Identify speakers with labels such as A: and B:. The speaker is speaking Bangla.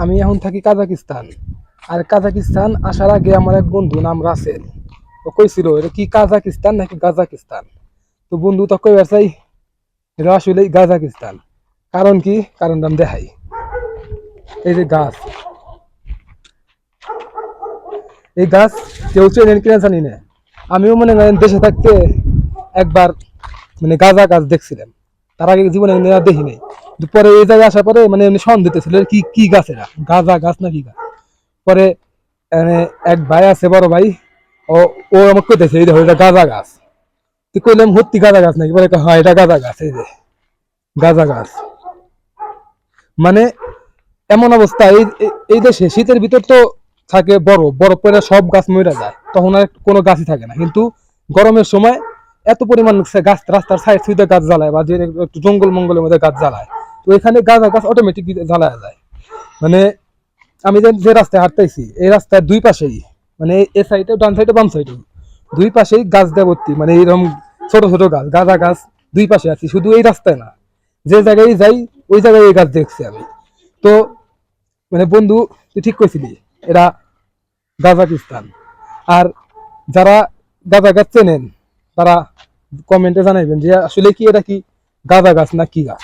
A: আমি এখন থাকি কাজাকিস্তান। আর কাজাকিস্তান আসার আগে আমার এক বন্ধু নাম রাসেল, ও কইছিল এটা কি কাজাকিস্তান নাকি গাজাকিস্তান। তো বন্ধু তো কই চাই এটা আসলে গাজাকিস্তান। কারণ কি, কারণ আমি দেখাই। এই যে গাছ, এই গাছ কেউ চেনেন কিনা জানি না। আমিও মনে করেন দেশে থাকতে একবার মানে গাঁজা গাছ দেখছিলাম, তার আগে জীবনে দেখি নাই। পরে এই জায়গায় আসার পরে মানে এমনি সন্দেহ ছিল কি কি গাছ এরা, গাঁজা গাছ না কি গাছ। পরে এক ভাই আছে, বড় ভাই, ও ও আমাকে কইতেছে এই দেখো এটা গাঁজা গাছ। তুই কইলাম সত্যি গাঁজা গাছ নাকি? বলে হয় এটা গাঁজা গাছ, এই যে গাঁজা গাছ। মানে এমন অবস্থা এই এই দেশে শীতের ভিতর তো থাকে বরফ, বরফ পরে সব গাছ মরে যায়, তখন আর কোনো গাছই থাকে না। কিন্তু গরমের সময় এত পরিমাণ গাছ, রাস্তার সাইড সুইডে গাছ জ্বালায়, বা যে একটু জঙ্গল মঙ্গলের মধ্যে গাছ জ্বালায়, তো এখানে গাছ গাছ অটোমেটিক জ্বালায় যায়। মানে আমি যে রাস্তায় হাঁটতেছি, এই রাস্তার দুই পাশেই মানে এ সাইডে ডান সাইডে বাম সাইডে দুই পাশেই গাছ দিয়ে ভর্তি। মানে এইরকম ছোট ছোট গাছ, গাঁজা গাছ দুই পাশে আছে। শুধু এই রাস্তায় না, যে জায়গায় যাই ওই জায়গায় এই গাছ দেখছি আমি। তো মানে বন্ধু তুই ঠিক কইছিলি, এরা কাজাকিস্তান। আর যারা গাঁজা গাছ চেনেন তারা কমেন্টে জানাইবেন যে আসলে কি এটা কি গাঁজা গাছ না কি গাছ।